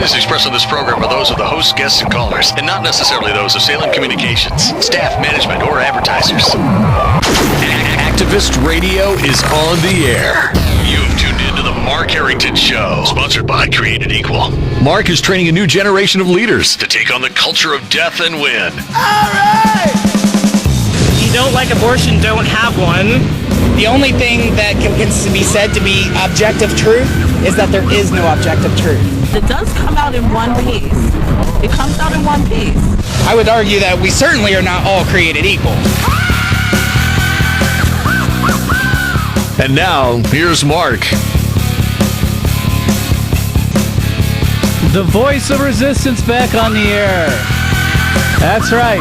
opinions expressed on this program are those of the hosts, guests, and callers, and not necessarily those of Salem Communications, staff, management, or advertisers. Activist Radio is on the air. You've tuned into the Mark Harrington Show, sponsored by Created Equal. Mark is training a new generation of leaders to take on the culture of death and win. All right! If you don't like abortion, don't have one. The only thing that can be said to be objective truth is that there is no objective truth. It does come out in one piece. It comes out in one piece. I would argue that we certainly are not all created equal. And now, here's Mark. The voice of resistance back on the air. That's right.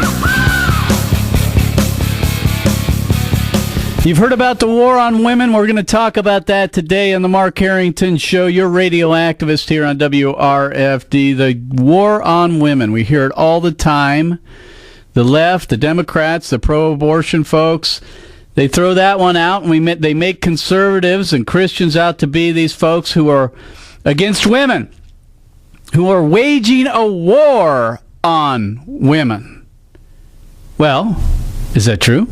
You've heard about the war on women. We're going to talk about that today on the Mark Harrington Show. You're a radio activist here on WRFD. The war on women. We hear it all the time. The left, the Democrats, the pro-abortion folks, they throw that one out, and they make conservatives and Christians out to be these folks who are against women, who are waging a war on women. Well, is that true?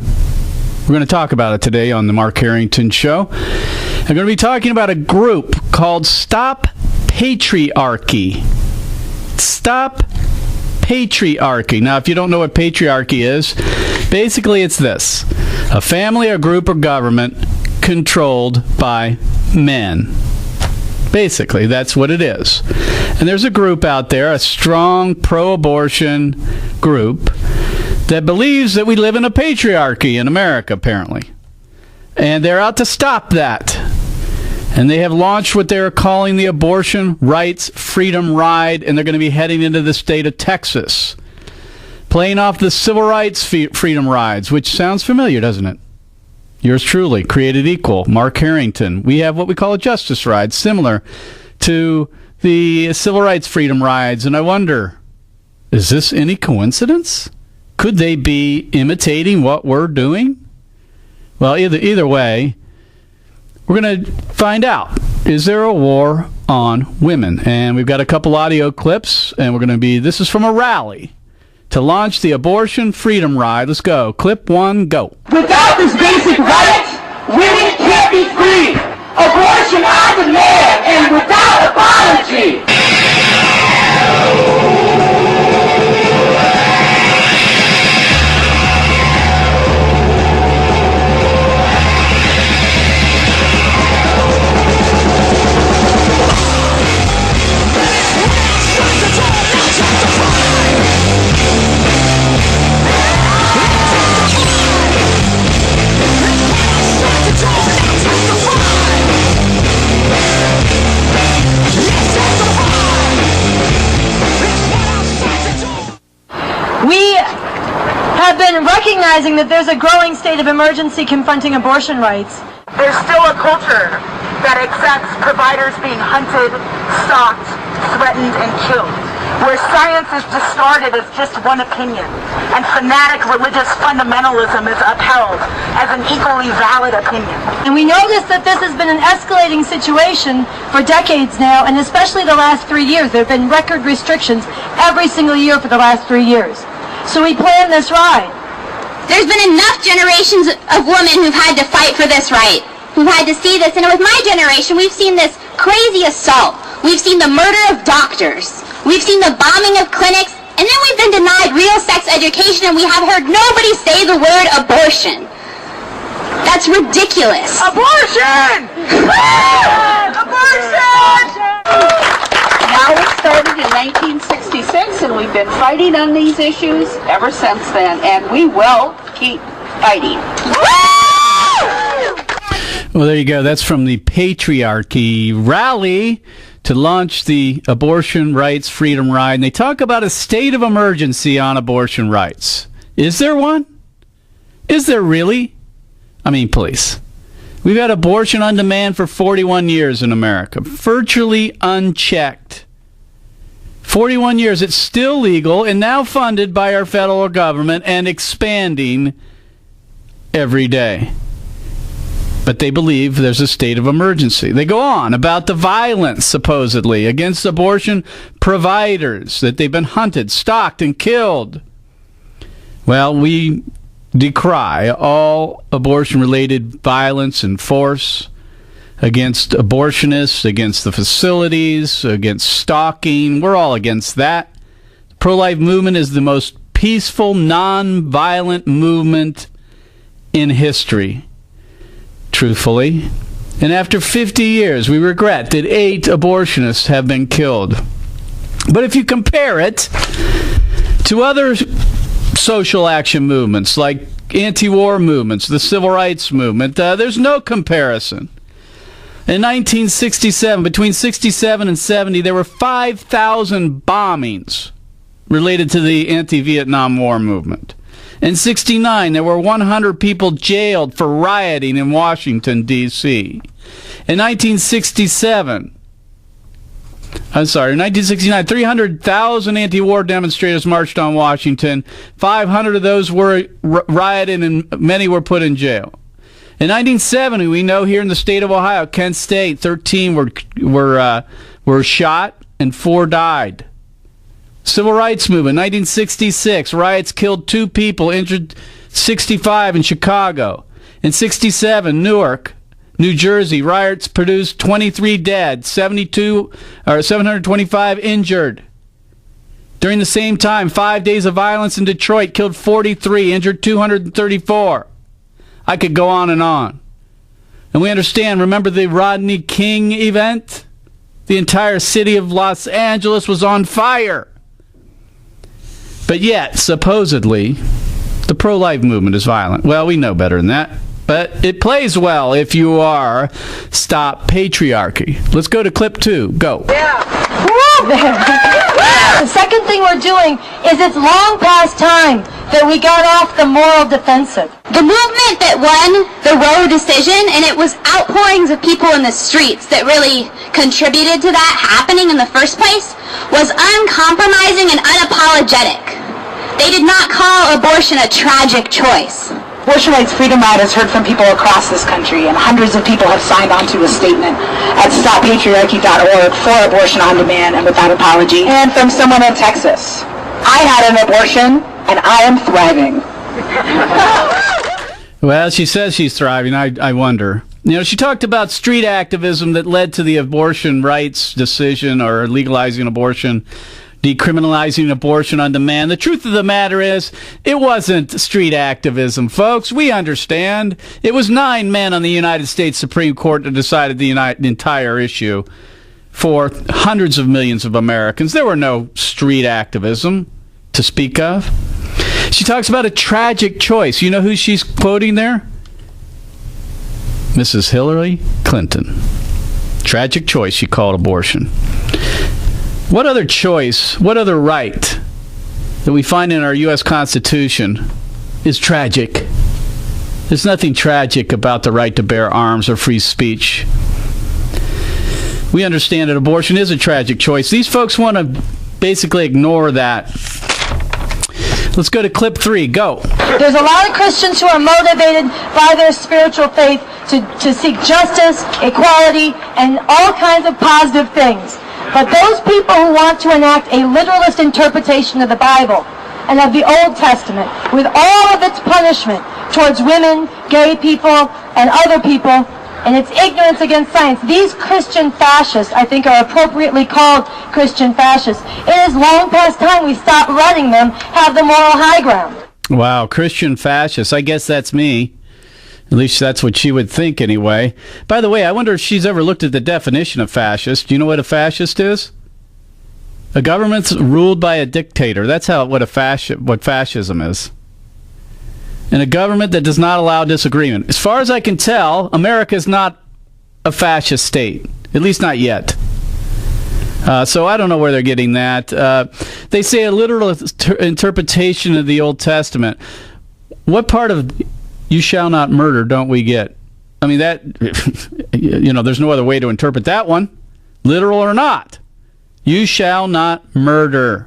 We're going to talk about it today on the Mark Harrington Show. I'm going to be talking about a group called Stop Patriarchy. Stop Patriarchy. Now, if you don't know what patriarchy is, basically it's this: a family, a group, or government controlled by men. Basically, that's what it is. And there's a group out there, a strong pro-abortion group, that believes that we live in a patriarchy in America, apparently. And they're out to stop that. And they have launched what they're calling the Abortion Rights Freedom Ride, and they're going to be heading into the state of Texas, playing off the Civil Rights Freedom Rides, which sounds familiar, doesn't it? Yours truly, Created Equal, Mark Harrington. We have what we call a Justice Ride, similar to the Civil Rights Freedom Rides, and I wonder, is this any coincidence? Could they be imitating what we're doing? Well, either way, we're going to find out. Is there a war on women? And we've got a couple audio clips, and this is from a rally to launch the Abortion Freedom Ride. Let's go. Clip 1, go. Without this basic right, women can't be free. Abortion on demand and without apology. Recognizing that there's a growing state of emergency confronting abortion rights. There's still a culture that accepts providers being hunted, stalked, threatened, and killed, where science is discarded as just one opinion, and fanatic religious fundamentalism is upheld as an equally valid opinion. And we notice that this has been an escalating situation for decades now, and especially the last 3 years. There have been record restrictions every single year for the last 3 years. So we planned this ride. There's been enough generations of women who've had to fight for this right, who've had to see this. And with my generation, we've seen this crazy assault. We've seen the murder of doctors. We've seen the bombing of clinics. And then we've been denied real sex education, and we have heard nobody say the word abortion. That's ridiculous. Abortion! Abortion! Now it started in 1966, and we've been fighting on these issues ever since then, and we will keep fighting. Well, there you go. That's from the Patriarchy rally to launch the Abortion Rights Freedom Ride. And they talk about a state of emergency on abortion rights. Is there one? Is there really? I mean, please. We've had abortion on demand for 41 years in America, virtually unchecked. 41 years. It's still legal and now funded by our federal government and expanding every day. But they believe there's a state of emergency. They go on about the violence, supposedly, against abortion providers, that they've been hunted, stalked, and killed. Well, we decry all abortion-related violence and force against abortionists, against the facilities, against stalking. We're all against that. The pro-life movement is the most peaceful, non-violent movement in history, truthfully. And after 50 years, we regret that 8 abortionists have been killed. But if you compare it to other social action movements like anti-war movements, the civil rights movement, there's no comparison. In 1967, between 67 and 70, there were 5,000 bombings related to the anti-Vietnam War movement. In 69, there were 100 people jailed for rioting in Washington, D.C. In 1969, 300,000 anti-war demonstrators marched on Washington. 500 of those were rioting, and many were put in jail. In 1970, we know here in the state of Ohio, Kent State, 13 were shot and 4 died. Civil rights movement, 1966, riots killed 2 people, injured 65 in Chicago. In 67, Newark, New Jersey, riots produced 23 dead, 725 injured. During the same time, 5 days of violence in Detroit killed 43, injured 234. I could go on and on. And we understand, remember the Rodney King event? The entire city of Los Angeles was on fire. But yet, supposedly, the pro-life movement is violent. Well, we know better than that. But it plays well if you are Stop Patriarchy. Let's go to clip 2. Go. Yeah. The second thing we're doing is it's long past time that we got off the moral defensive. The movement that won the Roe decision, and it was outpourings of people in the streets that really contributed to that happening in the first place, was uncompromising and unapologetic. They did not call abortion a tragic choice. Abortion Rights Freedom Ride has heard from people across this country, and hundreds of people have signed on to a statement at stoppatriarchy.org for abortion on demand and without apology. And from someone in Texas, I had an abortion, and I am thriving. Well, she says she's thriving. I wonder. You know, she talked about street activism that led to the abortion rights decision, or legalizing abortion, decriminalizing abortion on demand. The truth of the matter is, it wasn't street activism, folks. We understand. It was 9 men on the United States Supreme Court that decided the entire issue for hundreds of millions of Americans. There were no street activism to speak of. She talks about a tragic choice. You know who she's quoting there? Mrs. Hillary Clinton. Tragic choice, she called abortion. What other choice, what other right that we find in our U.S. Constitution is tragic? There's nothing tragic about the right to bear arms or free speech. We understand that abortion is a tragic choice. These folks want to basically ignore that. Let's go to clip 3. Go. There's a lot of Christians who are motivated by their spiritual faith to seek justice, equality, and all kinds of positive things. But those people who want to enact a literalist interpretation of the Bible and of the Old Testament, with all of its punishment towards women, gay people, and other people, and its ignorance against science, these Christian fascists, I think, are appropriately called Christian fascists. It is long past time we stop letting them have the moral high ground. Wow, Christian fascists. I guess that's me. At least that's what she would think anyway. By the way, I wonder if she's ever looked at the definition of fascist. Do you know what a fascist is? A government's ruled by a dictator. That's what fascism is. And a government that does not allow disagreement. As far as I can tell, America is not a fascist state. At least not yet. So I don't know where they're getting that. They say a literal interpretation of the Old Testament. What part of "you shall not murder" don't we get? I mean, that, there's no other way to interpret that one, literal or not. You shall not murder.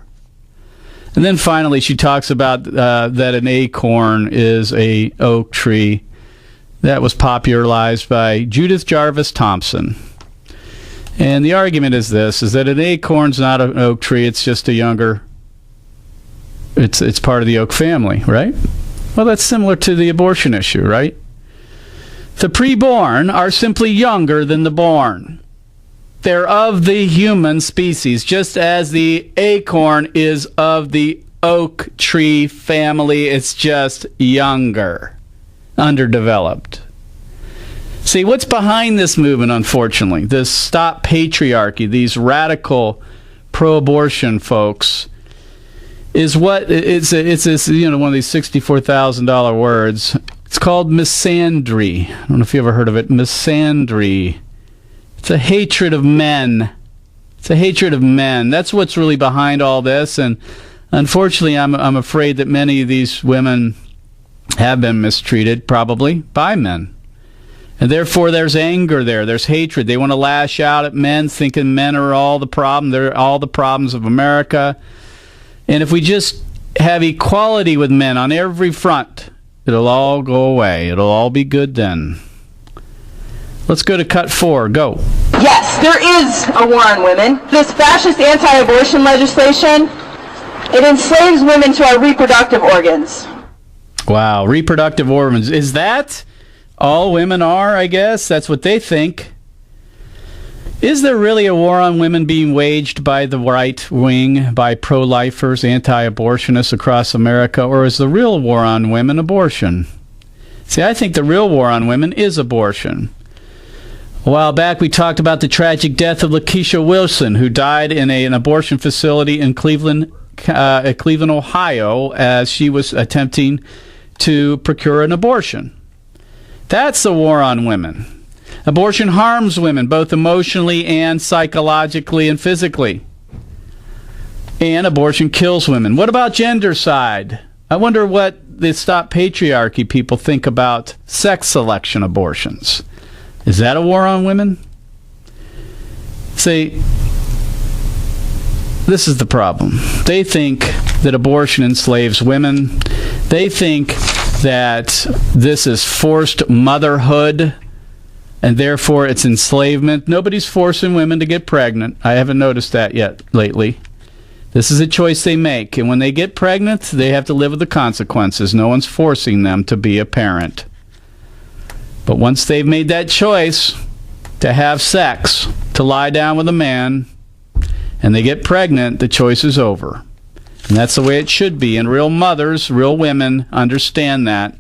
And then finally, she talks about that an acorn is a oak tree. That was popularized by Judith Jarvis Thompson. And the argument is this, is that an acorn's not an oak tree, it's just a younger, it's part of the oak family, right? Well, that's similar to the abortion issue, right? The preborn are simply younger than the born. They're of the human species, just as the acorn is of the oak tree family. It's just younger, underdeveloped. See, what's behind this movement, unfortunately, this Stop Patriarchy, these radical pro-abortion folks, is what it's this, one of these $64,000 words. It's called misandry. I don't know if you ever heard of it. Misandry. It's a hatred of men. It's a hatred of men. That's what's really behind all this. And unfortunately, I'm afraid that many of these women have been mistreated, probably by men. And therefore, there's anger there. There's hatred. They want to lash out at men, thinking men are all the problem. They're all the problems of America. And if we just have equality with men on every front, it'll all go away. It'll all be good then. Let's go to cut 4. Go. Yes, there is a war on women. This fascist anti-abortion legislation, it enslaves women to our reproductive organs. Wow, reproductive organs. Is that all women are, I guess? That's what they think. Is there really a war on women being waged by the right wing, by pro-lifers, anti-abortionists across America, or is the real war on women abortion? See, I think the real war on women is abortion. A while back, we talked about the tragic death of Lakeisha Wilson, who died in an abortion facility in Cleveland, Ohio, as she was attempting to procure an abortion. That's the war on women. Abortion harms women, both emotionally and psychologically and physically. And abortion kills women. What about gender side? I wonder what the Stop Patriarchy people think about sex selection abortions. Is that a war on women? See, this is the problem. They think that abortion enslaves women. They think that this is forced motherhood, and therefore it's enslavement. Nobody's forcing women to get pregnant. I haven't noticed that yet lately. This is a choice they make, and when they get pregnant, they have to live with the consequences. No one's forcing them to be a parent. But once they've made that choice to have sex, to lie down with a man, and they get pregnant, the choice is over. And that's the way it should be. And real mothers, real women understand that.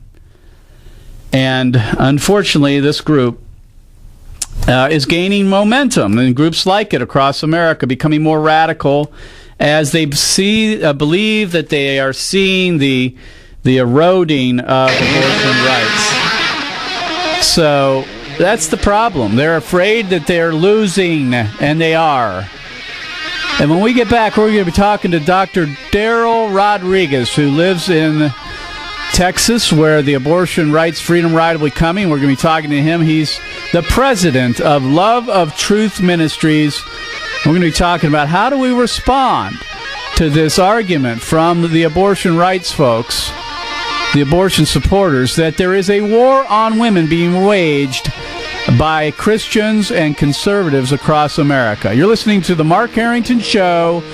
And unfortunately, this group is gaining momentum, and groups like it across America becoming more radical as they believe that they are seeing the eroding of abortion rights. So that's the problem. They're afraid that they're losing, and they are. And when we get back, we're going to be talking to Dr. Daryl Rodriguez, who lives in Texas, where the abortion rights freedom ride will be coming. We're going to be talking to him. He's the president of Love of Truth Ministries. We're going to be talking about how do we respond to this argument from the abortion rights folks, the abortion supporters, that there is a war on women being waged by Christians and conservatives across America. You're listening to The Mark Harrington Show,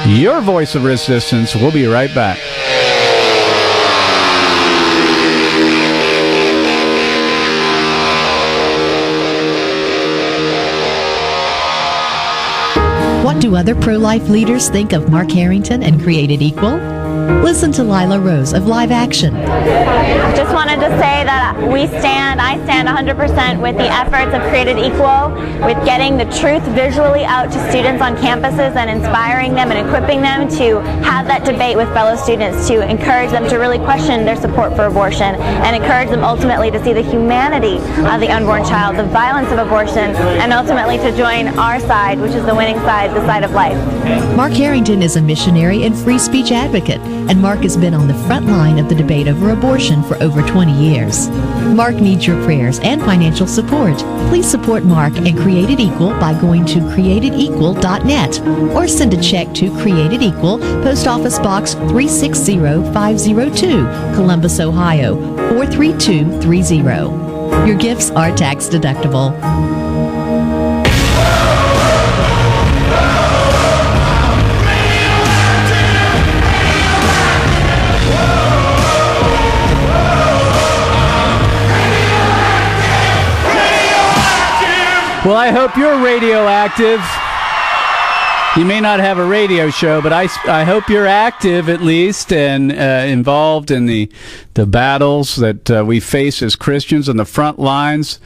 your voice of resistance. We'll be right back. What do other pro-life leaders think of Mark Harrington and Created Equal? Listen to Lila Rose of Live Action. Just wanted to say that I stand 100% with the efforts of Created Equal, with getting the truth visually out to students on campuses and inspiring them and equipping them to have that debate with fellow students, to encourage them to really question their support for abortion and encourage them ultimately to see the humanity of the unborn child, the violence of abortion, and ultimately to join our side, which is the winning side, the side of life. Mark Harrington is a missionary and free speech advocate, and Mark has been on the front line of the debate over abortion for over 20 years. Mark needs your prayers and financial support. Please support Mark and Created Equal by going to createdequal.net or send a check to Created Equal, Post Office Box 360502, Columbus, Ohio 43230. Your gifts are tax deductible. Well, I hope you're radioactive. You may not have a radio show, but I hope you're active at least and involved in the battles that we face as Christians on the front lines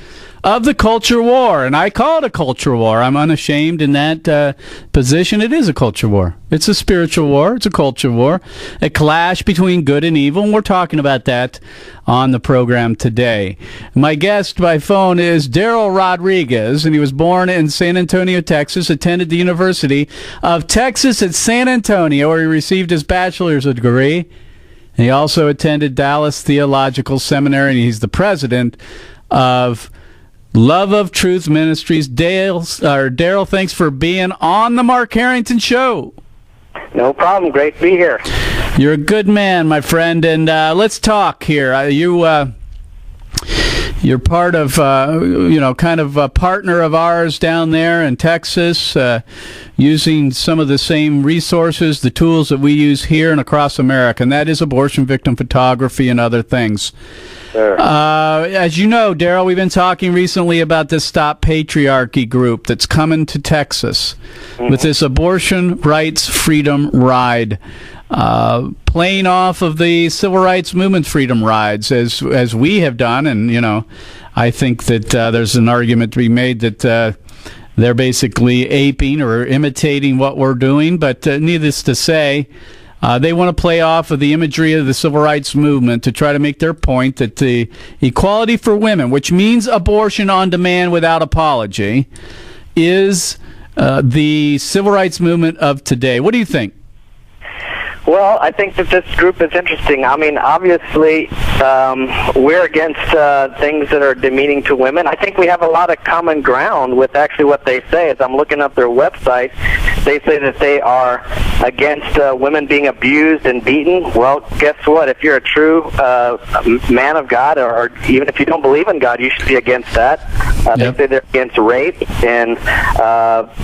of the culture war. And I call it a culture war. I'm unashamed in that position. It is a culture war. It's a spiritual war. It's a culture war. A clash between good and evil. And we're talking about that on the program today. My guest by phone is Daryl Rodriguez, and he was born in San Antonio, Texas, attended the University of Texas at San Antonio, where he received his bachelor's degree. And he also attended Dallas Theological Seminary, and he's the president of Love of Truth Ministries. Daryl, thanks for being on the Mark Harrington Show. No problem. Great to be here. You're a good man, my friend, and let's talk here. You're part of, kind of a partner of ours down there in Texas, using some of the same resources, the tools that we use here and across America, and that is abortion victim photography and other things. Sure. As you know, Daryl, we've been talking recently about this Stop Patriarchy group that's coming to Texas with this abortion rights freedom ride. Playing off of the civil rights movement freedom rides as we have done, and I think that there's an argument to be made that they're basically aping or imitating what we're doing, but needless to say, they want to play off of the imagery of the civil rights movement to try to make their point that the equality for women, which means abortion on demand without apology, is the civil rights movement of today. What do you think? Well, I think that this group is interesting. I mean, obviously, we're against things that are demeaning to women. I think we have a lot of common ground with actually what they say. As I'm looking up their website, they say that they are against women being abused and beaten. Well, guess what? If you're a true man of God, or even if you don't believe in God, you should be against that. They say they're against rape and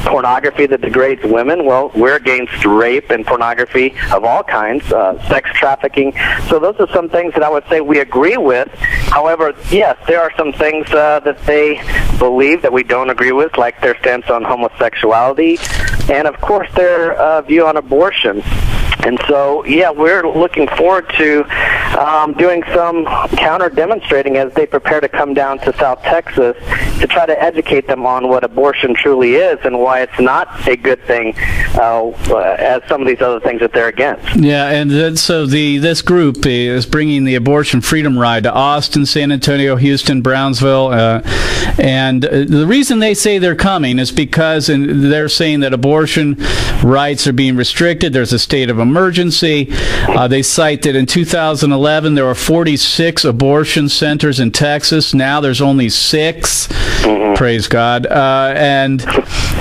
pornography that degrades women. Well, we're against rape and pornography of all kinds, sex trafficking. So those are some things that I would say we agree with. However, yes, there are some things that they believe that we don't agree with, like their stance on homosexuality and, of course, their view on abortion. And so, yeah, we're looking forward to doing some counter-demonstrating as they prepare to come down to South Texas to try to educate them on what abortion truly is and why it's not a good thing as some of these other things that they're against. Yeah, and so this group is bringing the abortion freedom ride to Austin, San Antonio, Houston, Brownsville, and the reason they say they're coming is because they're saying that abortion rights are being restricted. There's a state of emergency. They cite that in 2011 there were 46 abortion centers in Texas. Now there's only 6. Praise God. And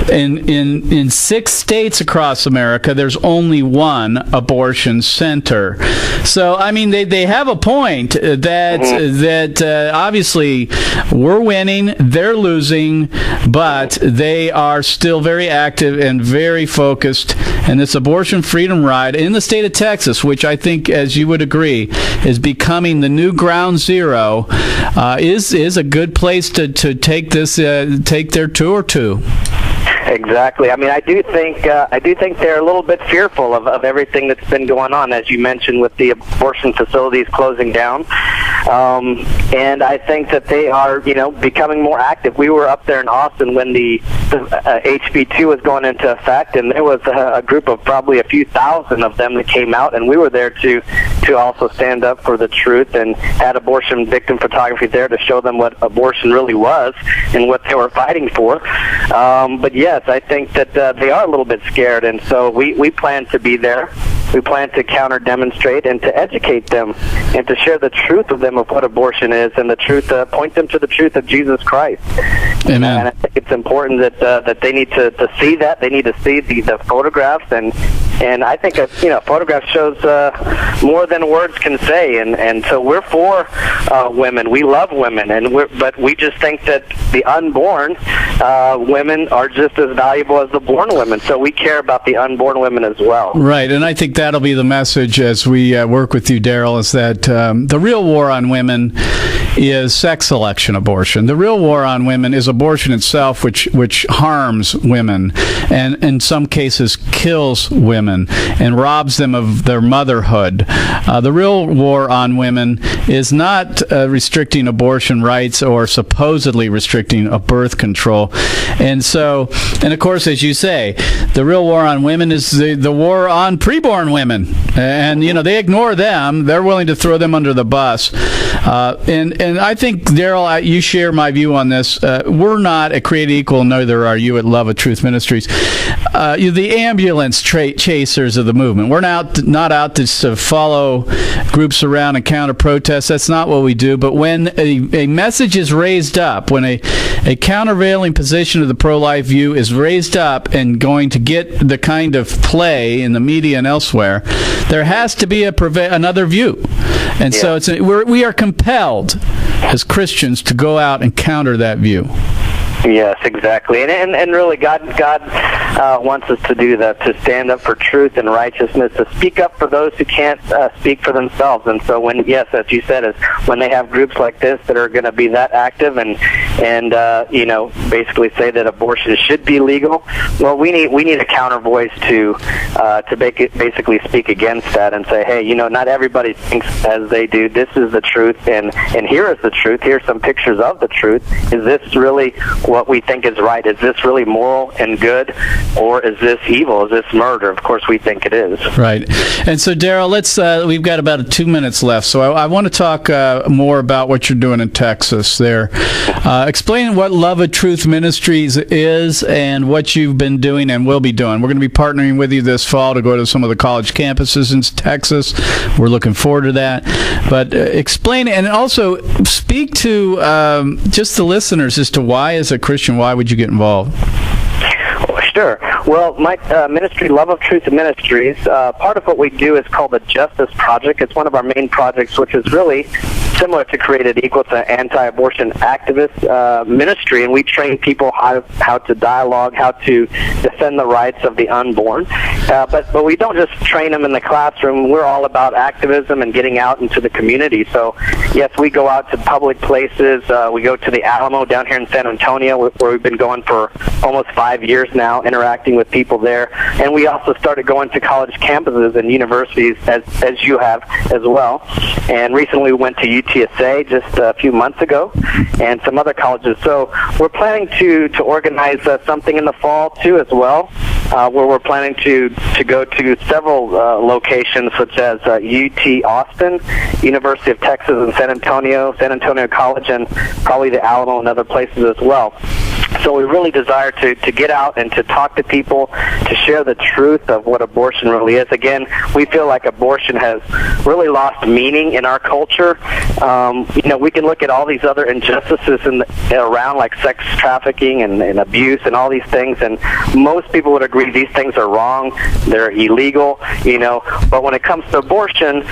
in 6 states across America, there's only 1 abortion center. So, I mean, they have a point that obviously we're winning, they're losing, but they are still very active and very focused. And this abortion freedom ride in the state of Texas, which I think, as you would agree, is becoming the new ground zero, is a good place to take their tour to. Exactly. I mean, I do think they're a little bit fearful of everything that's been going on, as you mentioned, with the abortion facilities closing down. And I think that they are, becoming more active. We were up there in Austin when the HB2 was going into effect, and there was a group of probably a few thousand of them that came out, and we were there to also stand up for the truth and had abortion victim photography there to show them what abortion really was and what they were fighting for. But yes, I think that they are a little bit scared, and so we plan to be there. We plan to counter-demonstrate and to educate them and to share the truth of them of what abortion is and the truth, point them to the truth of Jesus Christ. Amen. And I think it's important that they need to see that. They need to see the photographs, and I think photograph shows more than words can say, and so we're for women. We love women, but we just think that the unborn women are just as valuable as the born women. So we care about the unborn women as well. Right, and I think that'll be the message as we work with you, Daryl, is that the real war on women is sex selection abortion. The real war on women is abortion itself, which harms women and in some cases kills women and robs them of their motherhood. The real war on women is not restricting abortion rights or supposedly restricting a birth control. And of course, as you say, the real war on women is the war on preborn women. And, they ignore them. They're willing to throw them under the bus. And I think, Daryl, you share my view on this. We're not at Create Equal, neither are you at Love of Truth Ministries. The ambulance chasers of the movement. We're not out to follow groups around and counter protests. That's not what we do. But when a message is raised up, when a countervailing position of the pro-life view is raised up and going to get the kind of play in the media and elsewhere, there has to be another view. And so we are compelled as Christians to go out and counter that view. Yes, exactly. And really, God wants us to do that, to stand up for truth and righteousness, to speak up for those who can't speak for themselves. And so as you said, is when they have groups like this that are going to be that active and basically say that abortion should be legal, well, we need a counter voice to basically speak against that and say, hey, not everybody thinks as they do. This is the truth, and here is the truth. Here's some pictures of the truth. Is this really what we think is right? Is this really moral and good, or is this evil? Is this murder? Of course, we think it is. Right. And so, Daryl, we've got about 2 minutes left, so I want to talk more about what you're doing in Texas there. Explain what Love of Truth Ministries is and what you've been doing and will be doing. We're going to be partnering with you this fall to go to some of the college campuses in Texas. We're looking forward to that. But explain and also speak to just the listeners as to why, as a Christian, why would you get involved? Sure. Well, my ministry, Love of Truth Ministries, part of what we do is called the Justice Project. It's one of our main projects, which is really similar to Created Equal. It's an anti-abortion activist ministry, and we train people how to dialogue, how to defend the rights of the unborn. But we don't just train them in the classroom. We're all about activism and getting out into the community. So, yes, we go out to public places. We go to the Alamo down here in San Antonio, where we've been going for almost 5 years now, interacting with people there. And we also started going to college campuses and universities, as you have as well. And recently we went to UTSA just a few months ago, and some other colleges. So we're planning to organize something in the fall too as well, where we're planning to go to several locations, such as UT Austin, University of Texas in San Antonio College, and probably the Alamo and other places as well. So we really desire to get out and to talk to people, to share the truth of what abortion really is. Again, we feel like abortion has really lost meaning in our culture. We can look at all these other injustices around, like sex trafficking and abuse and all these things, and most people would agree these things are wrong, they're illegal, but when it comes to abortion,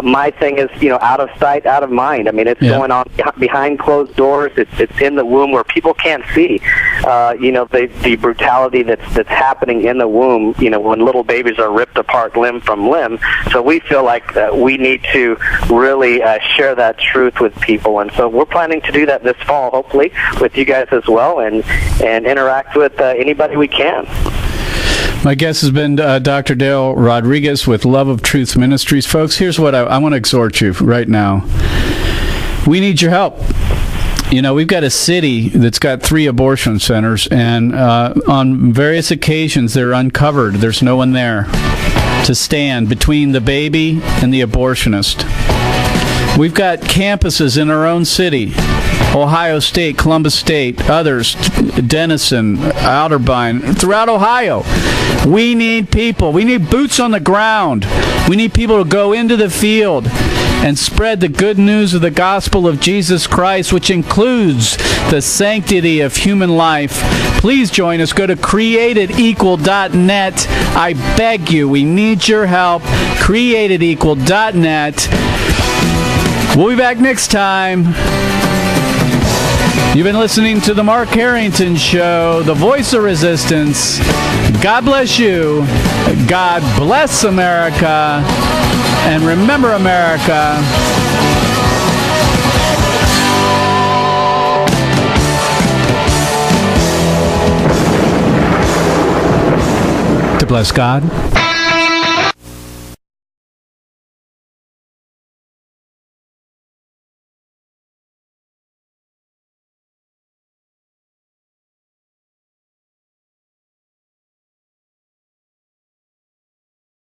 my thing is, out of sight, out of mind. I mean, it's going on behind closed doors. It's in the womb where people can't see. The brutality that's happening in the womb, when little babies are ripped apart limb from limb. So we feel like we need to really share that truth with people. And so we're planning to do that this fall, hopefully, with you guys as well, and interact with anybody we can. My guest has been Dr. Daryl Rodriguez with Love of Truth Ministries. Folks, here's what I want to exhort you right now. We need your help. We've got a city that's got 3 abortion centers, and on various occasions they're uncovered. There's no one there to stand between the baby and the abortionist. We've got campuses in our own city Ohio State, Columbus State, others, Denison, Otterbein, throughout Ohio. We need people. We need boots on the ground. We need people to go into the field and spread the good news of the gospel of Jesus Christ, which includes the sanctity of human life. Please join us. Go to createdequal.net. I beg you, we need your help. createdequal.net. We'll be back next time. You've been listening to The Mark Harrington Show, the voice of resistance. God bless you. God bless America. And remember, America, to bless God,